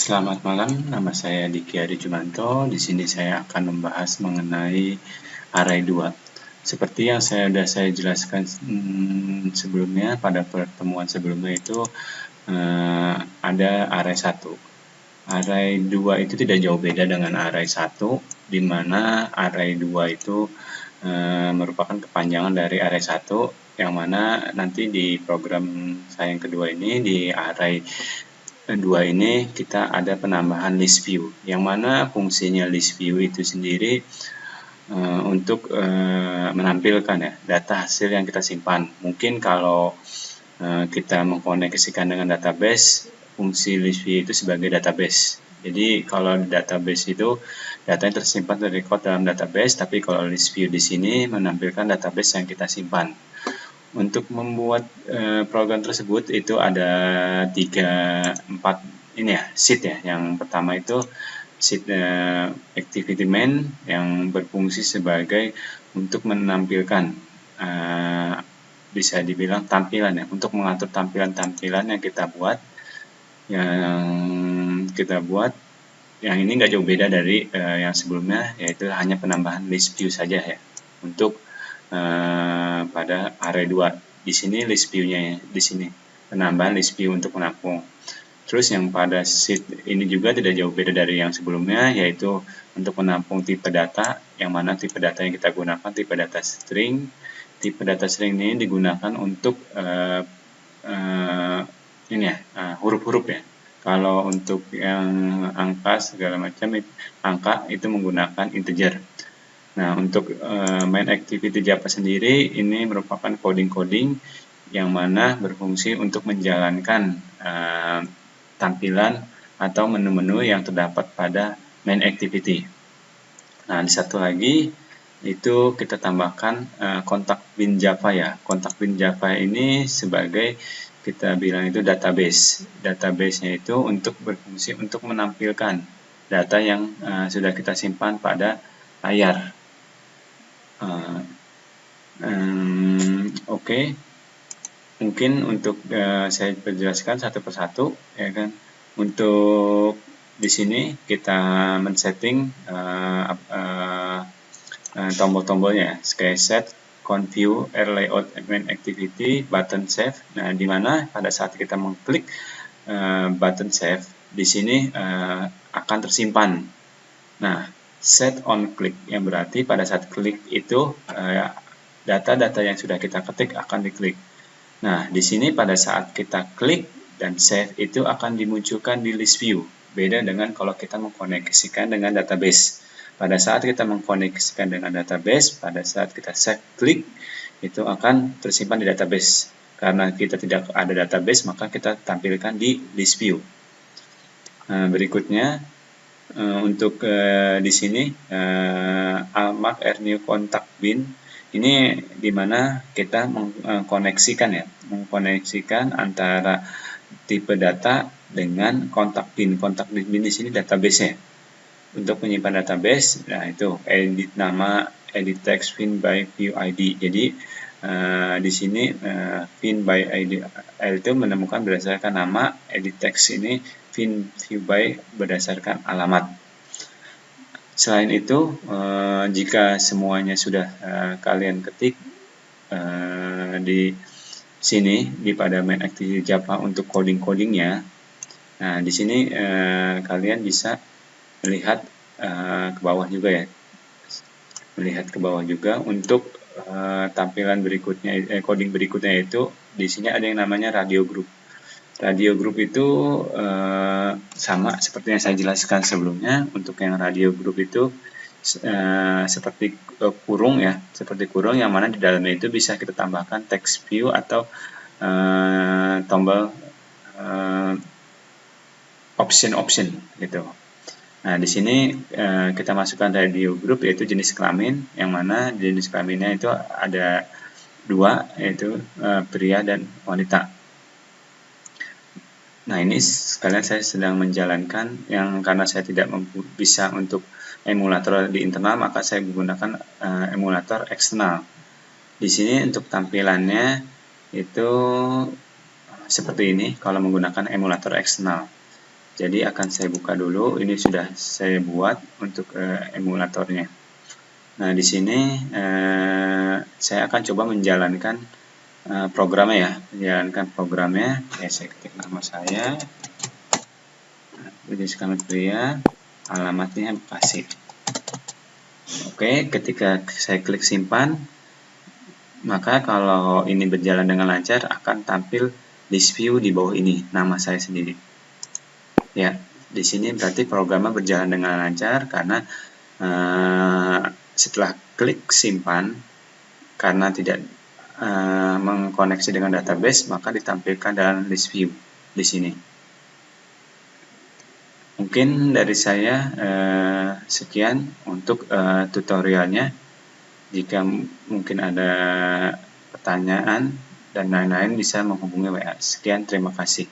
Selamat malam, nama saya Diki Adi Jumanto. Di sini saya akan membahas mengenai array 2. Seperti yang sudah saya jelaskan sebelumnya, pada pertemuan sebelumnya itu ada array 1. Array 2 itu tidak jauh beda dengan array 1, di mana array 2 itu merupakan kepanjangan dari array 1, yang mana nanti di program saya yang kedua ini, di array 2 ini kita ada penambahan list view, yang mana fungsinya list view itu sendiri untuk menampilkan ya data hasil yang kita simpan. Mungkin kalau kita mengkoneksikan dengan database, fungsi list view itu sebagai database. Jadi kalau di database itu data yang tersimpan terrecord dalam database, tapi kalau list view di sini menampilkan database yang kita simpan. Untuk membuat program tersebut itu ada 4 ini ya, sheet ya. Yang pertama itu sheet activity main yang berfungsi sebagai untuk menampilkan bisa dibilang tampilan ya, untuk mengatur tampilan-tampilan yang kita buat. Yang ini nggak jauh beda dari yang sebelumnya, yaitu hanya penambahan list view saja ya untuk pada array 2. Di sini list view-nya ya, di sini penambahan list view untuk menampung. Terus yang pada sheet ini juga tidak jauh beda dari yang sebelumnya, yaitu untuk menampung tipe data, yang mana tipe data yang kita gunakan tipe data string. Tipe data string ini digunakan untuk huruf-huruf ya. Kalau untuk yang angka segala macam, angka itu menggunakan integer. Nah, untuk main activity Java sendiri ini merupakan coding-coding yang mana berfungsi untuk menjalankan tampilan atau menu-menu yang terdapat pada main activity. Nah, di satu lagi itu kita tambahkan kontak bin Java ya. Kontak bin Java ini sebagai kita bilang itu database. Database-nya itu untuk berfungsi untuk menampilkan data yang sudah kita simpan pada layar. Oke. Mungkin untuk saya perjelaskan satu persatu ya kan. Untuk di sini kita men-setting tombol-tombolnya, kayak set, view, layout, main activity, button save. Nah, di mana pada saat kita mengklik button save, di sini akan tersimpan. Nah, set on click yang berarti pada saat klik itu data-data yang sudah kita ketik akan diklik. Nah, di sini pada saat kita klik dan save itu akan dimunculkan di list view. Beda dengan kalau kita mengkoneksikan dengan database. Pada saat kita mengkoneksikan dengan database, pada saat kita save klik itu akan tersimpan di database. Karena kita tidak ada database, maka kita tampilkan di list view. Berikutnya untuk di sini mark new contact bin ini dimana kita mengkoneksikan antara tipe data dengan kontak bin. Kontak bin di sini database-nya. Untuk menyimpan database, nah itu edit nama, edit text, find by view ID. Jadi di sini find by ID itu menemukan berdasarkan nama, edit text ini find view by berdasarkan alamat. Selain itu, jika semuanya sudah kalian ketik di sini di pada main activity Java untuk coding-codingnya, nah di sini kalian bisa melihat ke bawah juga ya, melihat ke bawah juga untuk tampilan berikutnya, coding berikutnya itu di sini ada yang namanya radio group. Radio group itu sama seperti yang saya jelaskan sebelumnya. Untuk yang radio group itu seperti kurung ya, seperti kurung yang mana di dalamnya itu bisa kita tambahkan text view atau tombol option gitu. Nah, di sini kita masukkan radio group yaitu jenis kelamin, yang mana jenis kelaminnya itu ada 2, yaitu pria dan wanita. Nah, ini sekalian saya sedang menjalankan yang karena saya tidak bisa untuk emulator di internal, maka saya menggunakan emulator eksternal. Di sini untuk tampilannya itu seperti ini kalau menggunakan emulator eksternal. Jadi akan saya buka dulu. Ini sudah saya buat untuk emulatornya. Nah, di sini saya akan coba menjalankan programnya ya. Menjalankan programnya. Ya, saya ketik nama saya. Widya Selamat Pria. Alamatnya Bekasi. Oke, ketika saya klik simpan, maka kalau ini berjalan dengan lancar akan tampil list view di bawah ini, nama saya sendiri. Ya, di sini berarti programnya berjalan dengan lancar karena setelah klik simpan, karena tidak mengkoneksi dengan database, maka ditampilkan dalam list view di sini. Mungkin dari saya sekian untuk tutorialnya. Jika mungkin ada pertanyaan dan lain-lain bisa menghubungi WA. Sekian, terima kasih.